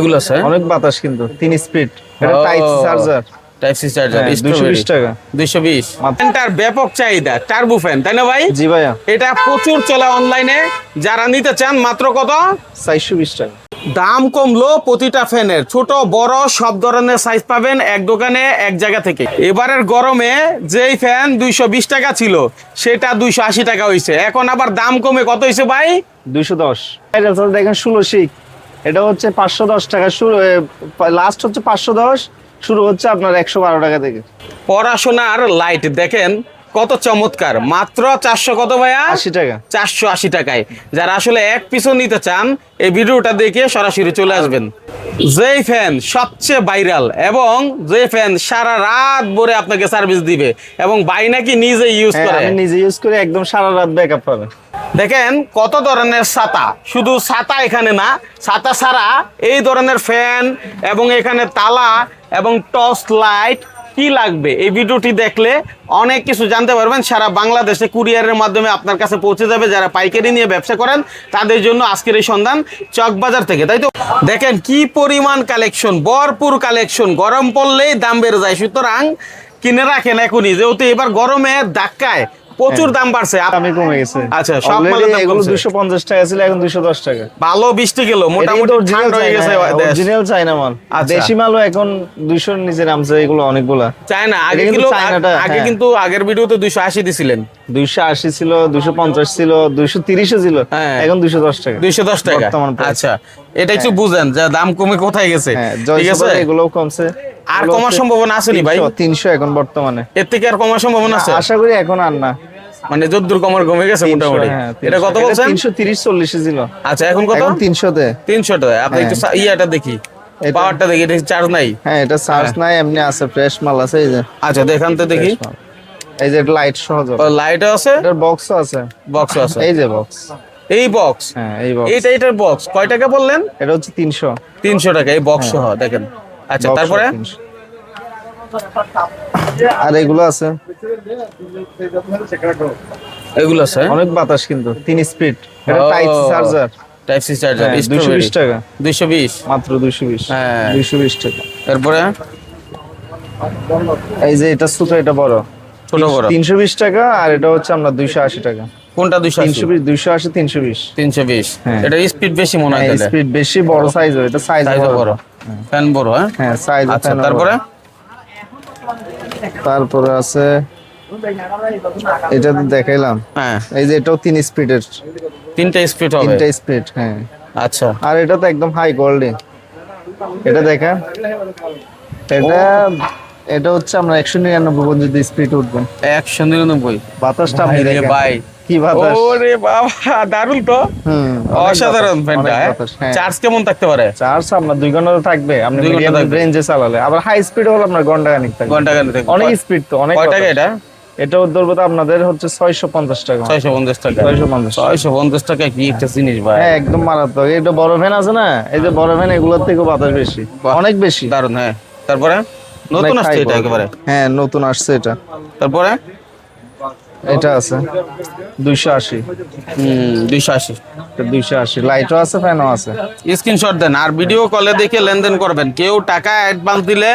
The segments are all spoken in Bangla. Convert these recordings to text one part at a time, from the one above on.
এগুলো আছে অনেক বাতাস কিন্তু 3 স্পিড। এটা type C charger. Type C charger 220 টাকা। 220 ফ্যানটার ব্যাপক চাহিদা, টার্বো ফ্যান, তাই না ভাই? জি ভাইয়া। এটা প্রচুর চলে অনলাইনে, যারা নিতে চান মাত্র কত? 420 টাকা। দাম কমলো প্রতিটা ফ্যানের, ছোট বড় সব ধরনের সাইজ পাবেন এক দোকানে এক জায়গা থেকে। এবারের গরমে যেই ফ্যান 220 টাকা ছিল সেটা 280 টাকা হয়েছে, এখন আবার দাম কমে কত হয়েছে ভাই? 210। এটা দেখেন 16 শিক, এটা হচ্ছে 510 টাকা শুরু, লাস্ট হচ্ছে 510, শুরু হচ্ছে আপনার 112 টাকা থেকে। পড়াশোনার লাইট দেখেন কত চমৎকার, মাত্র 400 কত ভাইয়া? 80 টাকা। 480 টাকায়। যারা আসলে এক পিছু নিতে চান এই ভিডিওটা দেখে সরাসরি চলে আসবেন। যেই ফ্যান সবচেয়ে ভাইরাল এবং যে ফ্যান সারা রাত ভরে আপনাকে সার্ভিস দিবে এবং ভাই নাকি নিজে ইউজ করে। আমি নিজে ইউজ করে একদম সারা রাত ব্যাকআপ পাবে। দেখেন কত ধরনের ছাতা, শুধু ছাতা এখানে না, ছাতা ছাড়া এই ধরনের ফ্যান এবং এখানে তালা এবং টর্চ লাইট কি লাগবে এই ভিডিওটি দেখলে অনেক কিছু জানতে পারবেন। সারা বাংলাদেশে কুরিয়ারের মাধ্যমে আপনার কাছে পৌঁছে যাবে। যারা পাইকারি নিয়ে ব্যবসা করেন তাদের জন্য আজকের এই সন্ধান চকবাজার থেকে, তাই তো? দেখেন কি পরিমাণ কালেকশন, ভরপুর কালেকশন। গরম পড়লেই দাম বেড়ে যায়, সুতরাং কিনে রাখেন এখনই, যেহেতু এবার গরমে ধাক্কায় প্রচুর দাম বাড়ছে। আমি কমে গেছে। আচ্ছা, সব মালের দাম এগুলো কমছে। 250 টাকা ছিল, এখন 210 টাকা। ভালো বৃষ্টি গেল, মোটামুটি ঠান্ডা হয়ে গেছে দেশ। অরিজিনাল চায়না মাল। দেশি মালও এখন 200 এর নিচে নামছে এগুলো অনেকগুলা। চায়না আগে এটা কিলো, কিন্তু চায়নাটা, আগে হ্যাঁ। কিন্তু আগের ভিডিওতে 280 দিছিলেন। 280 ছিল, 250 ছিল, 230 ছিল, হ্যাঁ। এখন 210 টাকা। 210 টাকা। বর্তমান price। আচ্ছা, এটা একটু বুঝেন যে দাম কমে কোথায় গেছে। হ্যাঁ, ঠিক আছে, এগুলোও কমছে। আর কমার সম্ভাবনা আছে নি ভাই? 300 এখন বর্তমানে। এর থেকে আর কমার সম্ভাবনা আছে? আশা করি এখন আর না। মানে যদ্দূর কমার কমে গেছে 300, মোটামুটি। হ্যাঁ, এটা কত বলছেন? 330 40 ছিল। আচ্ছা, এখন কত? এখন 300 তে। 300 টাকা। আপনি একটু ইয়াটা দেখি, এটা- পাওয়ারটা দেখি, এটা চার্জ নাই। হ্যাঁ, এটা চার্জ নাই, এমনি আছে, ফ্রেশ মাল আছে। এই যে আচ্ছা, দেখান তো দেখি। fresh মাল। এই যে লাইট সহজ, লাইটও আছে, এটার বক্সও আছে। বক্সও আছে। এই যে বক্স, এই বক্স, হ্যাঁ এই বক্স। এটার বক্স কয় টাকা বললেন? এটা হচ্ছে 300। 300 টাকা এই বক্স সহ, দেখেন। আচ্ছা, box তারপরে 300। আর এগুলো আছে, এগুলো আছে অনেক বাতাস কিন্তু 3 স্পিড। এটা ও, type C charger. Type C charger, 220 টাকা। 220 মাত্র 220। হ্যাঁ। 220 টাকা। এরপরে এই যে এটা ছোট, এটা বড়, ছোট বড় 320 টাকা। আর এটা হচ্ছে আমরা 280 টাকা। কোনটা? 280 320, 280, 320। 320। হ্যাঁ। এটা স্পিড বেশি মনে হয় তাহলে। স্পিড বেশি, বড় সাইজও, এটা সাইজ সাইজও বড়, ফ্যান বড়। হ্যাঁ, হ্যাঁ সাইজ। আচ্ছা, তারপরে তারপরে আছে এটা তো দেখাইলাম। হ্যাঁ, এই যে এটাও 3 স্পিডের, 3টা স্পিড হবে। 3টা স্পিড। হ্যাঁ, আচ্ছা, আর এটা তো একদম হাই কোয়ালিটি। এটা দেখা, এটা এটা হচ্ছে আমরা 199 পর্যন্ত স্পিড উঠবে। 199। বাতাসটা আপনি ভাই রে দেখেন, ভাই, কি বাতাস! ওরে বাবা, দারুণ তো। হুম, অনেক অসাধারণ বাতাস, ফ্যানটা। অনেক বাতাস, হ্যাঁ। চার্জ কেমন থাকতে পারে? চার্জ আপনার 2 ঘন্টা তো থাকবে, আপনি 2 ঘন্টা মিডিয়াম থাকবে। রেঞ্জে চালালে। আবার হাই স্পিড হলে আপনার ঘন্টা খানিক থাকবে। ঘন্টা খানেক থাকবে। অনেক স্পিড তো, অনেক কয় টাকা বাতাস। এটা? এটা ধরবো তো আপনাদের হচ্ছে 650 টাকা। 650 টাকা। 650। 650 টাকা কি একটা জিনিস ভাই। হ্যাঁ, একদম মারাত্মক। এটা বড় ফ্যান আছে না, এই যে বড় ফ্যান, এগুলোর থেকে বাতাস বেশি, অনেক বেশি। দারুণ। হ্যাঁ, তারপরে নতুন অনেক আসছে high এটা quality। একেবারে। হ্যাঁ, নতুন আসছে এটা। তারপরে এটা আছে 280। 280। 280 লাইটও আছে, ফ্যানও আছে। স্ক্রিনশট দেন আর ভিডিও কলে দেখে লেনদেন করবেন। কেউ টাকা অ্যাডভান্স দিলে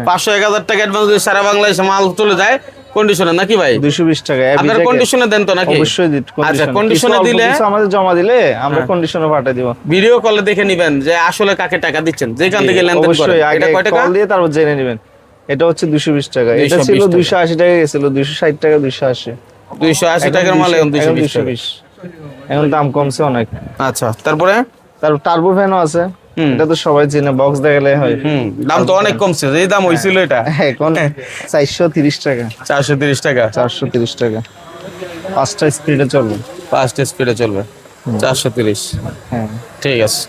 500 1000 টাকা অ্যাডভান্স দিলে সারা বাংলাদেশে মাল চলে যায় কন্ডিশনে, নাকি ভাই? 220 টাকা। আপনার কন্ডিশনে দেন তো নাকি? অবশ্যই দিই। আচ্ছা, কন্ডিশনে দিলে আমাদের জমা দিলে আমরা কন্ডিশনে পাঠিয়ে দিব। ভিডিও কলে দেখে নিবেন যে আসলে কাকে টাকা দিচ্ছেন, যেখান থেকে লেনদেন করেন। অবশ্যই আগে এটা কয় টাকা? কল দিয়ে তারপর জেনে নেবেন। এটা হচ্ছে 220 টাকা। এটা 220 ছিল টাকা। 280 টাকা, গেছিল 260 টাকা, 280। 280 টাকার মাল এখন 220 টাকা। 220। এখন দাম কমছে অনেক। আচ্ছা, তারপরে তারপর টার্বো ফ্যানও আছে। এটা তো সবাই চেনে, বক্স দেখালে হয়। দাম তো অনেক কমছে, যেই দাম হইছিল এটা এখন 430 টাকা। 430 টাকা। 430 টাকা। 5টা স্পিডে চলবে। 5টা স্পিডে চলবে। 430। হ্যাঁ, ঠিক আছে,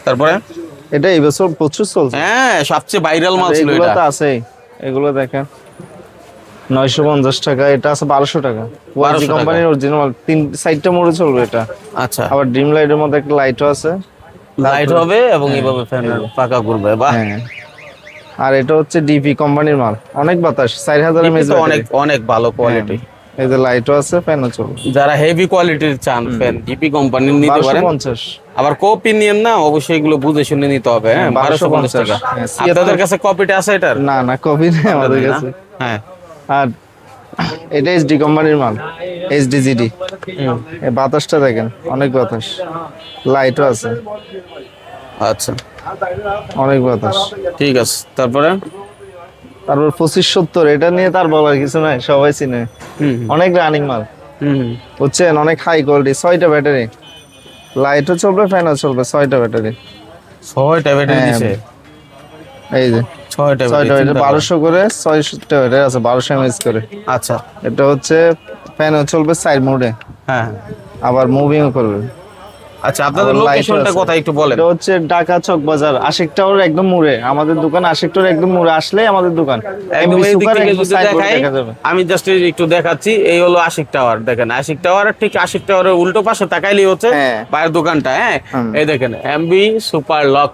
তারপরে এটা এই বছর প্রচুর চলছে। হ্যাঁ, সবচেয়ে ভাইরাল মাল ছিল এগুলো এটা। তো আছে, এগুলো দেখেন 950 টাকা। এটা আছে 1200 টাকা। 1200 টাকা। কোম্পানির অরিজিনাল, 3 সাইডটা মোড়ে চলবে এটা। আচ্ছা, আবার ড্রিম লাইটের মধ্যে একটা লাইটও আছে। লাইট হবে এবং এইভাবে ফ্যানের পাকা ঘুরবে। বাহ, হ্যাঁ, আর এটা হচ্ছে ডিপি কোম্পানির মাল, অনেক বাতাস, 4000 DP এমএএইচ তো অনেক অনেক ভালো কোয়ালিটি। এই যে লাইটও আছে, ফ্যানও চলবে। যারা হেভি কোয়ালিটির চান ফ্যান ডিপি কোম্পানির নিতে পারেন। 1250। আবার কপি নিয়েন না, অবশ্যই এগুলো বুঝে শুনে নিতে হবে। হ্যাঁ, 1250 টাকা। হ্যাঁ, আপনাদের কাছে কপিটা আছে এটার? না না, কপি নেই আমাদের কাছে। হ্যাঁ, আর এটা এইচডি কোম্পানির মাল, এইচডিজিডি। এই বাতাসটা দেখেন, অনেক বাতাস, লাইটও আছে, আচ্ছা অনেক বাতাস। ঠিক আছে। তারপরে তারপর 2570, এটা নিয়ে তার বলার কিছু নাই, সবাই চিনে। হুম অনেক রানিং মাল, হুম বুঝছেন, অনেক হাই কোয়ালিটি। 6টা ব্যাটারি, লাইটও চলবে, ফ্যানও চলবে, 6টা ব্যাটারি। 6টা ব্যাটারি হ্যাঁ, দিছে। এই যে 6টা 6টা ব্যাটারি, ব্যাটারি 1200 করে, 6টা ব্যাটারি আছে, 1200 এমএএইচ করে। আচ্ছা, এটা হচ্ছে ফ্যানও চলবে সাইড মোডে, হ্যাঁ। আবার মুভিংও করবে। আচ্ছা, আপনাদের আবার light লোকেশনটা আছে। কোথায় একটু বলেন? এটা হচ্ছে ঢাকা চক বাজার, আশিক টাওয়ার একদম মুড়ে আমাদের দোকান। আশিক টাওয়ার একদম মুড়ে আসলে আমাদের দোকান। একদম এই দিক সুপার থেকে একদম যদি সাইড দেখাই, দেখা যাবে। আমি জাস্ট একটু দেখাচ্ছি। এই হলো আশিক টাওয়ার, দেখেন আশিক টাওয়ার, ঠিক আশিক টাওয়ারের উল্টো পাশে তাকাইলেই হচ্ছে হ্যাঁ। বাইরের দোকানটা। হ্যাঁ, হুম। এই দেখেন এমবি সুপার লক।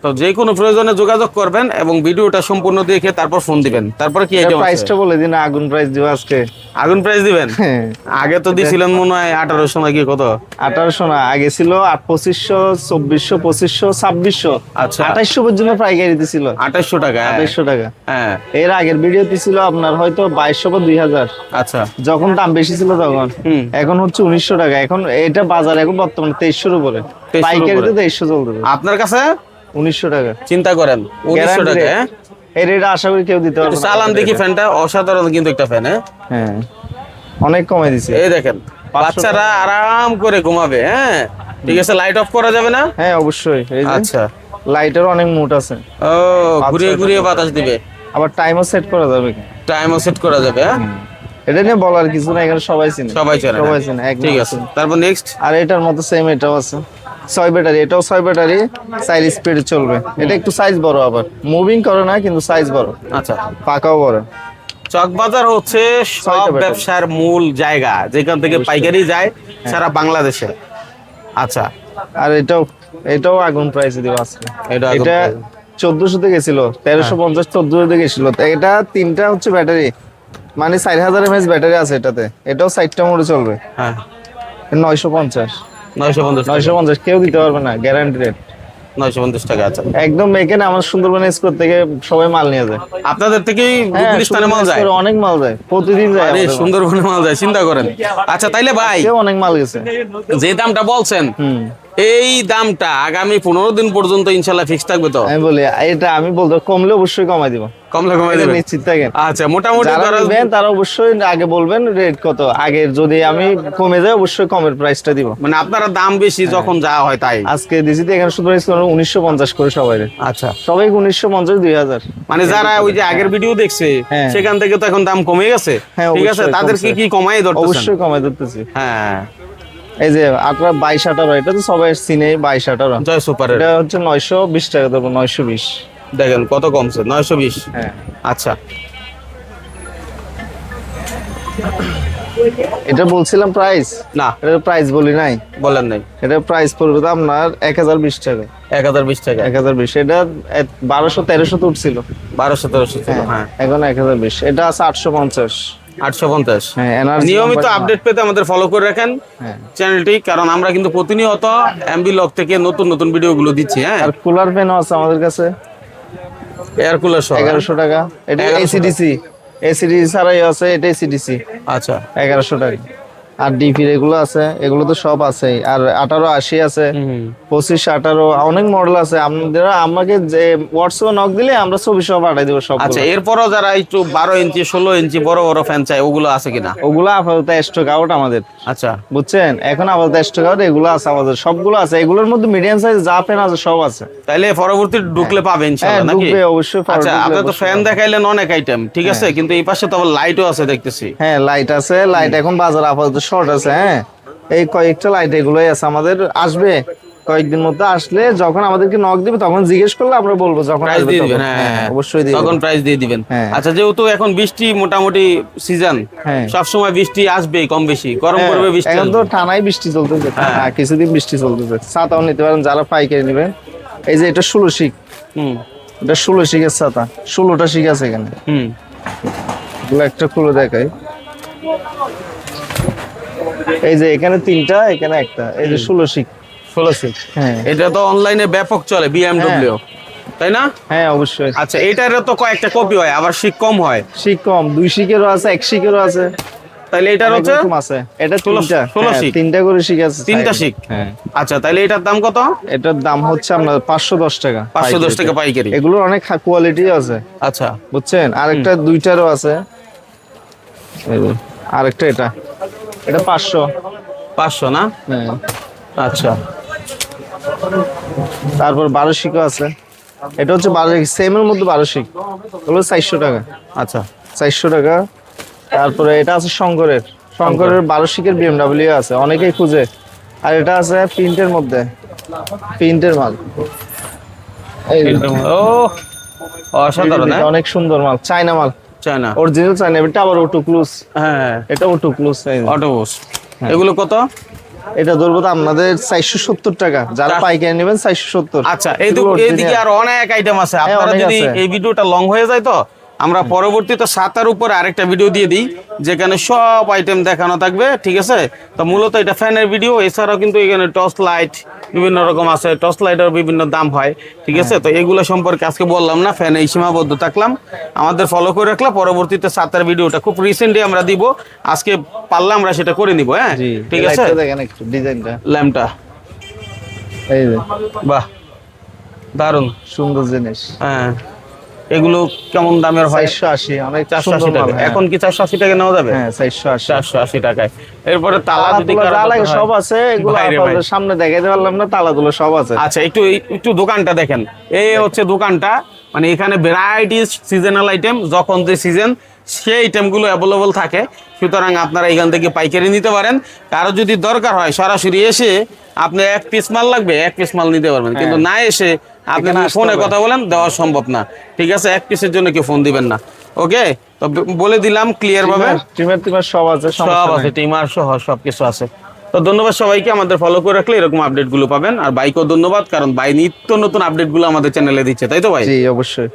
তো যে কোনো প্রয়োজনে যোগাযোগ করবেন এবং ভিডিওটা সম্পূর্ণ দেখে তারপর ফোন দিবেন। তারপরে কি আইটেম আছে? প্রাইসটা বলে দিন, আগুন প্রাইস দিব আজকে। আগুন প্রাইস দিবেন? হ্যাঁ, আগে তো দিছিলেন মনে হয় 1800 নাকি কত? 1800 না, আগে ছিল 2500, 2400, 2500, 2600, আচ্ছা। 2800 পর্যন্ত পাইকারি দিছিল। 2800 টাকা। হ্যাঁ। 2800 টাকা। হ্যাঁ, এর আগের ভিডিওতে ছিল আপনার হয়তো 2200 বা 2000, আচ্ছা। যখন দাম বেশি ছিল তখন। হুম। এখন হচ্ছে 1900 টাকা। এখন এটা বাজার এখন বর্তমানে 2300 উপরে, 2300 পাইকারিতে উপরে। 2300 চলতেছে। আপনার কাছে 1900 টাকা চিন্তা করেন 1900 টাকা। Guarantee হ্যাঁ, rate। এই রেট আশা করি কেউ দিতে পারবে না। চালান দেখি ফ্যানটা, অসাধারণ কিন্তু একটা ফ্যান। হ্যাঁ, হ্যাঁ, অনেক কমে দিছে। এই দেখেন 500 বাচ্চারা আরাম করে ঘুমাবে। হ্যাঁ, ঠিক আছে। লাইট অফ করা যাবে না? হ্যাঁ, অবশ্যই। এই যে আচ্ছা। লাইটের অনেক মুড আছে, ও, ঘুরিয়ে ঘুরিয়ে বাতাস দিবে। আবার টাইমও সেট করা যাবে। টাইমও সেট করা যাবে। হ্যাঁ, এটা নিয়ে বলার কিছু না, এখানে সবাই চিনে, সবাই চেনে। সবাই চিনে, একদম ঠিক আছে। চিনে। তারপর নেক্সট। আর এটার মতো সেম এটাও আছে, 6 ব্যাটারি, এটাও 6 ব্যাটারি, 4 স্পিড চলবে। এটা একটু সাইজ বড়, আবার মুভিং করে না কিন্তু সাইজ বড়, আচ্ছা, পাকাও বড়। চকবাজার হচ্ছে সব ব্যাটারি। ব্যবসার মূল জায়গা, যেখান থেকে পাইকারি যায় সারা বাংলাদেশে। আচ্ছা, আর এটাও আগুন প্রাইসে দিব আজকে। এটা আগুন এটা price। 1400 তে গেছিল, 1350, 1400 তে গেছিল। তো এটা তিনটা হচ্ছে ব্যাটারি, মানে 4000 এমএএইচ ব্যাটারি আছে এটাতে। এটাও 60টা মোডে চলবে। হ্যাঁ, 950, 950 টাকা। 950 কেউ দিতে পারবে না, গ্যারান্টি রেট। 950 টাকা। আচ্ছা, একদম এখানে আমার সুন্দরবন স্কোর থেকে সবাই মাল নিয়ে যায়। আপনাদের থেকেই হ্যাঁ, গুলিস্তানে মাল যায়? সুন্দরবন অনেক মাল যায়, প্রতিদিন যায় আরে আমাদের মাল। সুন্দরবনে মাল যায়, চিন্তা করেন। আচ্ছা, তাইলে ভাই কেউ অনেক মাল গেছে। যে দামটা বলছেন, এই দামটা আগামী 15 দিন পর্যন্ত ইনশাল্লাহ ফিক্স থাকবে তো? আমি বলি এটা, আমি বলতে কমলে অবশ্যই কমাই দিব, কমলে কমাই এটা দেবেন? নিশ্চিত থাকেন। আচ্ছা, মোটামুটি যারা ধরো নেবেন তারা অবশ্যই আগে বলবেন রেট কত। আগে যদি আমি কমে যায় অবশ্যই কমের প্রাইসটা দিব। মানে আপনারা দাম বেশি যখন যা হয় তাই। আজকে দিছি তো এখানে শুধু 1950 করে সবাই, আচ্ছা, সবাই 1950, 2000। মানে যারা ওই যে আগের ভিডিও দেখছে হ্যাঁ। সেখান থেকে তো এখন দাম কমে গেছে। হ্যাঁ, ঠিক আছে, অবশ্যই তাদেরকে কমছে। কি কমাই ধরতেছেন? অবশ্যই কমাই দিতেছি। হ্যাঁ, এই যে 2218, এটা তো সবাই চিনে, 2218। জয় সুপারের এটা হচ্ছে 920 টাকা দেবো, 920। দেখেন কত কমছে, 920। হ্যাঁ, আচ্ছা, এটা বলছিলাম প্রাইস, না এটা প্রাইস বলি নাই। বলেন নাই। এটা প্রাইস পড়বে তো আপনার 1020 টাকা। 1020 টাকা। 1020, এটা 1200-1300 তো উঠছিল। 1200-1300 ছিল। হ্যাঁ, এখন 1020। এটা আছে 850। 850। হ্যাঁ, এনার্জি নিয়মিত আপডেট পেতে আমাদের ফলো করে রাখেন হ্যাঁ। চ্যানেলটি, কারণ আমরা কিন্তু প্রতিনিয়ত এমবি লক থেকে নতুন নতুন ভিডিওগুলো দিচ্ছি। হ্যাঁ, আর কুলার ফ্যানও আছে আমাদের কাছে, এয়ার কুলার সহ। 1100 টাকা। এটা 1100 এসিডিসি, এসিডিসি ছাড়াই আছে, এটা এসিডিসি, আচ্ছা, 1100 টাকা। আর ডিপি এগুলো আছে, এগুলো তো সব আছে। আর 1880 আছে, 25, 18 অনেক মডেল আছে। আপনারা আমাকে যে হোয়াটসঅ্যাপে নক দিলে আমরা ছবি সহ পাঠিয়ে দেবো সব। আচ্ছা। এরপরও যারা একটু 12 ইঞ্চি 16 ইঞ্চি বড় বড় ফ্যান চাই, ওগুলো আছে কিনা? ওগুলো আপাতত স্টক আউট আমাদের, আচ্ছা, বুঝছেন। এখন আপাতত স্টক আউট, এগুলো আছে আমাদের, সবগুলো আছে। এগুলোর মধ্যে মিডিয়াম সাইজ যা ফ্যান আছে সব আছে। তাইলে পরবর্তী ঢুকলে পাবেন ইনশাআল্লাহ হ্যাঁ, নাকি? ঢুকবে অবশ্যই। আচ্ছা, আপনি তো ফ্যান দেখাইলেন অনেক আইটেম, ঠিক আছে, কিন্তু এই পাশে তো আবার লাইটও আছে দেখতেছি। হ্যাঁ, লাইট আছে। লাইট এখন বাজার আপাতত শর্ট আছে। হ্যাঁ, এই কয়েকটা লাইট এগুলোই আছে আমাদের। আসবে কয়েকদিন মধ্যে, আসলে যখন আমাদেরকে নক দিবে তখন জিজ্ঞেস করলে আমরা বলবো, যখন প্রাইস আসবে দিয়ে তখন। দিবেন। হ্যাঁ, হ্যাঁ, অবশ্যই দিয়ে তখন দিবেন। প্রাইস দিয়ে দিবেন। হ্যাঁ। আচ্ছা, যেহেতু এখন বৃষ্টি মোটামুটি সিজন, হ্যাঁ। সব সময় বৃষ্টি আসবে কম বেশি, গরম হ্যাঁ, পড়বে, বৃষ্টি এখন তো আসবে। টানাই বৃষ্টি চলতেছে। হ্যাঁ। হ্যাঁ, কিছুদিন বৃষ্টি চলতেছে। ছাতাও নিতে পারেন যারা পাইকারি নেবেন। এই যে এটা 16 শিক, হুম এটা 16 শিকের ছাতা, 16টা শিক আছে এখানে। হুম এগুলো একটা খুলে দেখাই। এই যে এখানে 3টা, এখানে একটা, এই যে 16 শিক। 16 সিট। হ্যাঁ এটা তো অনলাইনে ব্যাপক চলে বিএমডব্লিউ, তাই না? হ্যাঁ অবশ্যই। আচ্ছা, এটারও তো কয়েকটা কপি হয়, আবার শিক কম হয়। শিক কম, 2 শিকেরও আছে, 1 শিকেরও আছে। তাইলে এটার অনেক হচ্ছে রকম আছে। এটা 3টা, 16 শিক। 3টা করে শিক আছে। 3টা শিক। হ্যাঁ। আচ্ছা, তাইলে এটার দাম কত? এটার দাম হচ্ছে আপনার 510 টাকা। 510 টাকা পাইকারি। এগুলোর অনেক কোয়ালিটি আছে, আচ্ছা, বুঝছেন? আরেকটা 2টারও আছে। এই যে, আরেকটা এটা 500। 500 না? হ্যাঁ। আচ্ছা, তারপর 12 শিকও আছে। এটা হচ্ছে 12 সেম এর মধ্যে 12 শিক, ওগুলো 400 টাকা। আচ্ছা, 400 টাকা। তারপরে এটা আছে শঙ্করের 12 শিকের বিএমডব্লিউ আছে, অনেকেই খুঁজে। আর এটা আছে প্রিন্টের মধ্যে, প্রিন্টের মাল। এই যে, ও অসাধারণ, এটা অনেক সুন্দর মাল, চায়না মাল, চায়না। Original China. এটা আবার অটো ক্লুজ, হ্যাঁ, এটা অটো ক্লুজ। অটোবুস। এগুলো কত? এটা ধরবো তো আপনাদের 470 টাকা, যারা পাইকারি নেবেন 470। আচ্ছা, এইদিকে আর অনেক আইটেম আছে। আপনারা অনেক যদি আছে। এই ভিডিওটা লং হয়ে যায় তো আমরা পরবর্তীতে 7টার উপরে আরেকটা ভিডিও দিয়ে দিই, যেখানে সব আইটেম দেখানো থাকবে, ঠিক আছে? তো মূলত এটা ফ্যানের ভিডিও, এছাড়াও কিন্তু এখানে টর্চ লাইট বিভিন্ন রকম আছে, টর্চ লাইটের বিভিন্ন দাম হয়, ঠিক আছে? তো এগুলো সম্পর্কে আজকে বললাম না, ফ্যানে সীমাবদ্ধ থাকলাম। আমাদের ফলো করে রাখলে পরবর্তীতে 7টার ভিডিওটা খুব রিসেন্টলি আমরা দিব, আজকে পারলে আমরা সেটা করে নিব। হ্যাঁ, জি, ঠিক আছে। লাইটটা দেখেন একটু, ডিজাইনটা, ল্যাম্পটা এই যে বাহ, দারুণ। সুন্দর জিনিস। হ্যাঁ, এগুলো কেমন দামের হয়? 480, অনেক 480 সুন্দর মাল। টাকা। হ্যাঁ। এখন কি 480 টাকা নেওয়া যাবে? হ্যাঁ 480। 480 টাকায়। এরপরে তালা তালা যদি তুলা কারো যা লাগে দরকার সব হয়। আছে, এগুলো ভাই রে ভাই। আপনাদের সামনে দেখাইতে পারলাম না, তালা তুলা সব আছে। আচ্ছা, একটু দোকানটা দেখেন। এই হচ্ছে দোকানটা, মানে এখানে ভ্যারাইটিস সিজনাল আইটেম, যখন যে সিজন সেই আইটেমগুলো অ্যাভেলেবল থাকে। সুতরাং আপনারা এখান থেকে পাইকারি নিতে পারেন। কারো যদি দরকার হয় সরাসরি এসে আপনি 1 পিস মাল লাগবে, 1 পিস মাল নিতে পারবেন, কিন্তু না এসে আপনি এখানে আসতে ফোনে হবে। কথা বলেন, দেওয়া সম্ভব না, ঠিক আছে? 1 পিসের জন্য কেউ ফোন দিবেন না। ওকে, তো বলে দিলাম ক্লিয়ার ভাবে, টিমার সব আছে, সব সমস্যা আছে, নাই। টিমার সহ সবকিছু আছে। তো ধন্যবাদ সবাইকে, আমাদের ফলো করে রাখলে এরকম আপডেটগুলো পাবেন। আর বাইকেও ধন্যবাদ, কারণ বাই নিত্য নতুন আপডেটগুলো আমাদের চ্যানেলে দিচ্ছে, তাই তো ভাই? জি অবশ্যই।